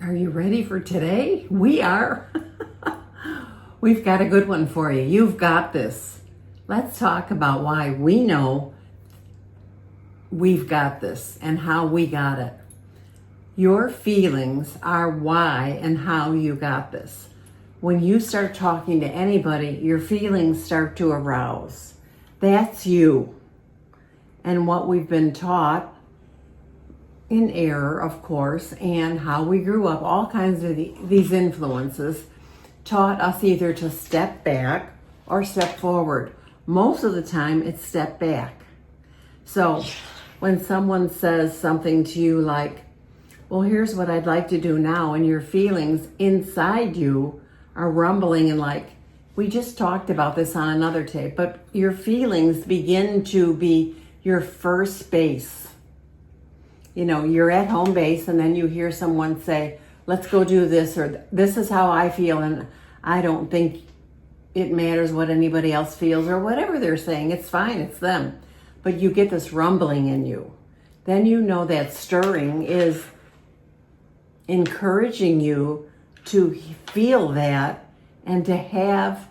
Are you ready for today? We are. We've got a good one for you. You've got this. Let's talk about why we know we've got this and how we got it. Your feelings are why and how you got this. When you start talking to anybody, your feelings start to arouse. That's you. And what we've been taught, in error, of course, and how we grew up, all kinds of these influences taught us either to step back or step forward. Most of the time, it's step back. So when someone says something to you like, well, here's what I'd like to do now, and your feelings inside you are rumbling and like, we just talked about this on another tape, but your feelings begin to be your first base. You know, you're at home base and then you hear someone say, let's go do this, or this is how I feel and I don't think it matters what anybody else feels, or whatever they're saying. It's fine, it's them. But you get this rumbling in you. Then you know that stirring is encouraging you to feel that and to have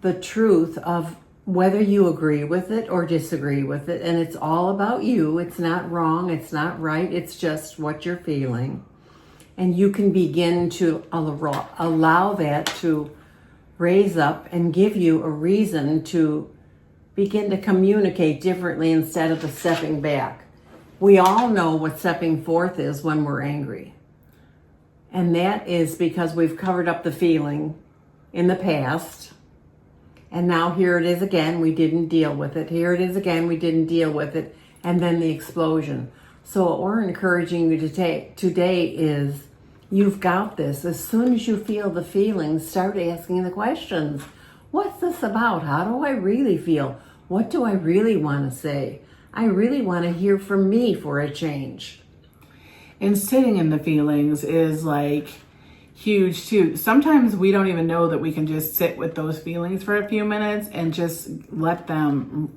the truth of whether you agree with it or disagree with it. And it's all about you. It's not wrong. It's not right. It's just what you're feeling. And you can begin to allow that to raise up and give you a reason to begin to communicate differently instead of the stepping back. We all know what stepping forth is when we're angry. And that is because we've covered up the feeling in the past. And now here it is again, we didn't deal with it. Here it is again, we didn't deal with it. And then the explosion. So what we're encouraging you to take today is, you've got this. As soon as you feel the feelings, start asking the questions. What's this about? How do I really feel? What do I really want to say? I really want to hear from me for a change. And sitting in the feelings is like huge too. Sometimes we don't even know that we can just sit with those feelings for a few minutes and just let them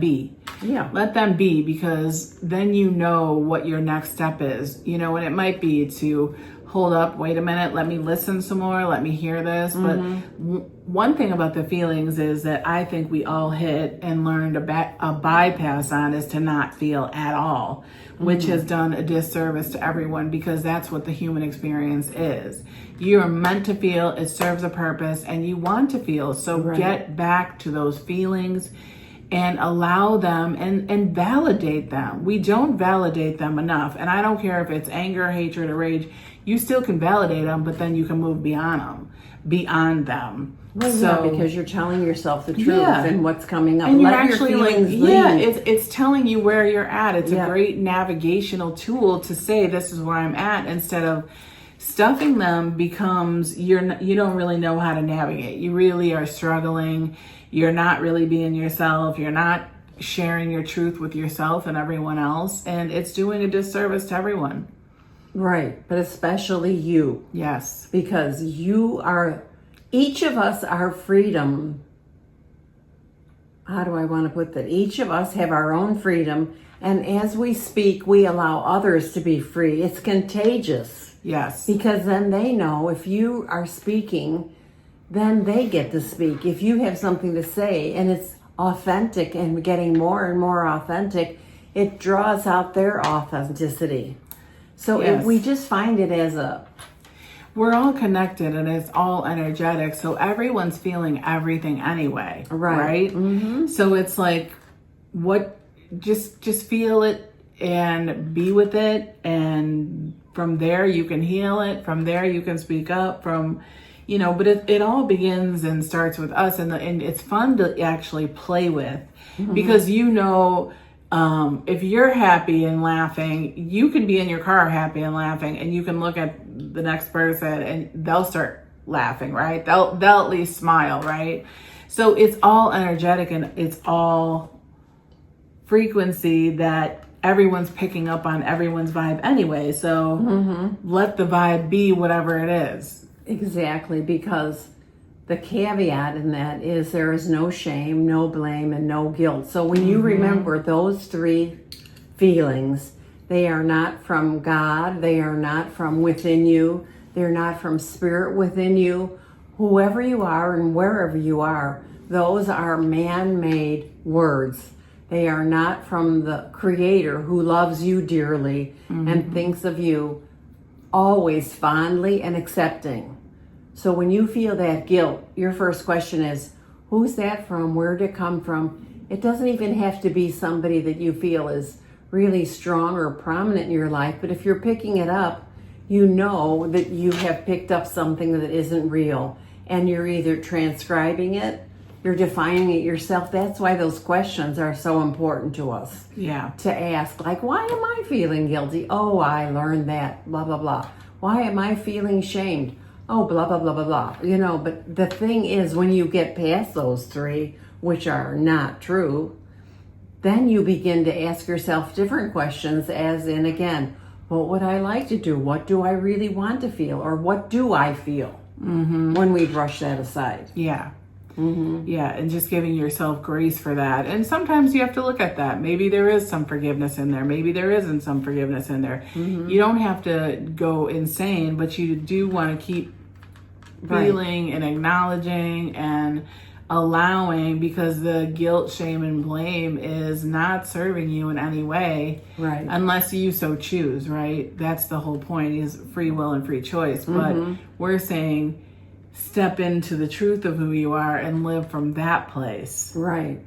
be. Yeah. Let them be, because then you know what your next step is. You know, and it might be to hold up, wait a minute, let me listen some more, let me hear this. But one thing about the feelings is that I think we all hit and learned a bypass on is to not feel at all, which has done a disservice to everyone, because that's what the human experience is. You're meant to feel, it serves a purpose, and you want to feel. So get back to those feelings and allow them and validate them. We don't validate them enough. And I don't care if it's anger, hatred, or rage. You still can validate them, but then you can move beyond them. Well, so, yeah, because you're telling yourself the truth and what's coming up. And you're Let actually your feelings lead. it's telling you where you're at. It's a great navigational tool to say, this is where I'm at, instead of stuffing them becomes you don't really know how to navigate. You really are struggling. You're not really being yourself. You're not sharing your truth with yourself and everyone else. And it's doing a disservice to everyone. Right. But especially you. Yes. Because each of us are freedom. How do I want to put that? Each of us have our own freedom. And as we speak, we allow others to be free. It's contagious. Yes. Because then they know if you are speaking, then they get to speak. If you have something to say and it's authentic and getting more and more authentic, it draws out their authenticity. So we just find it as we're all connected and it's all energetic. So everyone's feeling everything anyway. Right? Mm-hmm. So it's like, just feel it and be with it. And from there you can heal it. From there you can speak up but it all begins and starts with us, and it's fun to actually play with, because if you're happy and laughing, you can be in your car happy and laughing, and you can look at the next person and they'll start laughing, right? They'll at least smile, right? So it's all energetic and it's all frequency that everyone's picking up on everyone's vibe anyway. So let the vibe be whatever it is. Exactly, because the caveat in that is there is no shame, no blame, and no guilt. So when you remember those three feelings, They are not from God. They are not from within you. They're not from spirit within you. Whoever you are and wherever you are, those are man-made words. They are not from the Creator who loves you dearly and thinks of you always fondly and accepting. So when you feel that guilt, your first question is, who's that from? Where did it come from? It doesn't even have to be somebody that you feel is really strong or prominent in your life, but if you're picking it up, you know that you have picked up something that isn't real, and you're either transcribing it, you're defining it yourself. That's why those questions are so important to us. Yeah. To ask, like, why am I feeling guilty? Oh, I learned that, blah, blah, blah. Why am I feeling shamed? Oh, blah, blah, blah, blah, blah. You know, but the thing is, when you get past those three, which are not true, then you begin to ask yourself different questions, as in, again, what would I like to do? What do I really want to feel? Or what do I feel when we brush that aside? Yeah. Yeah, and just giving yourself grace for that. And sometimes you have to look at that. Maybe there is some forgiveness in there. Maybe there isn't some forgiveness in there. You don't have to go insane, but you do want to keep feeling and acknowledging and allowing, because the guilt, shame, and blame is not serving you in any way, Right. unless you so choose, right? That's the whole point, is free will and free choice. But we're saying step into the truth of who you are and live from that place. Right.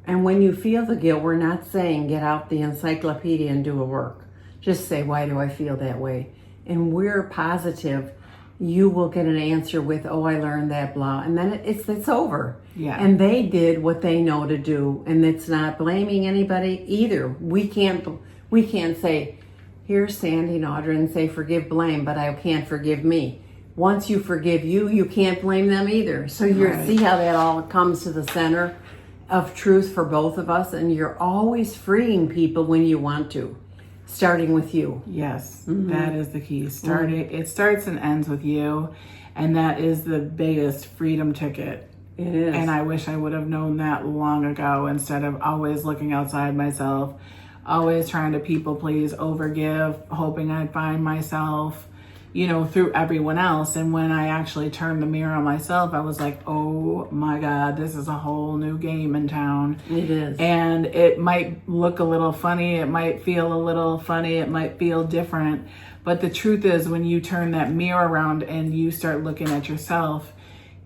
And when you feel the guilt, we're not saying get out the encyclopedia and do a work. Just say, why do I feel that way? And we're positive you will get an answer with, oh, I learned that, blah. And then it's over. Yeah. And they did what they know to do. And it's not blaming anybody either. We can't say, here's Sandy and Audra, and say, forgive, blame, but I can't forgive me. Once you forgive you can't blame them either. So you see how that all comes to the center of truth for both of us, and you're always freeing people when you want to, starting with you. Yes, that is the key. It starts and ends with you, and that is the biggest freedom ticket. It is. And I wish I would have known that long ago, instead of always looking outside myself, always trying to people please, overgive, hoping I'd find myself, through everyone else. And when I actually turned the mirror on myself, I was like, oh my God, this is a whole new game in town. It is. And it might look a little funny. It might feel a little funny. It might feel different. But the truth is, when you turn that mirror around and you start looking at yourself,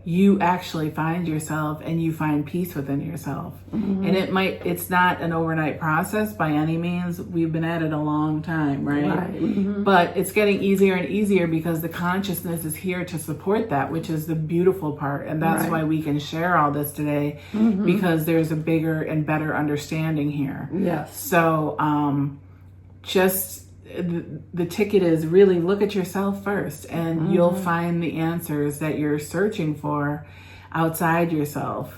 you actually find yourself and you find peace within yourself. And it's not an overnight process by any means. We've been at it a long time, right? But it's getting easier and easier because the consciousness is here to support that, which is the beautiful part. And that's why we can share all this today, because there's a bigger and better understanding here. Yes. So the ticket is really look at yourself first, and you'll find the answers that you're searching for outside yourself,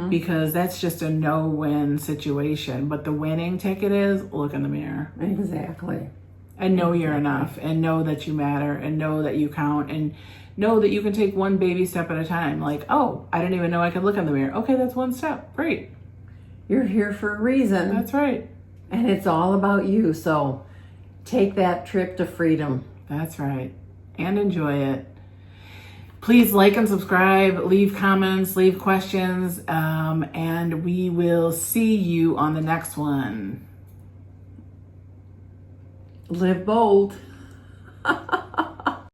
because that's just a no-win situation. But the winning ticket is look in the mirror. Exactly. And know you're enough, and know that you matter, and know that you count, and know that you can take one baby step at a time. Like, oh, I didn't even know I could look in the mirror. Okay, that's one step. Great. You're here for a reason. That's right. And it's all about you. So take that trip to freedom. That's right. And enjoy it. Please like and subscribe, leave comments, leave questions, and we will see you on the next one. Live bold.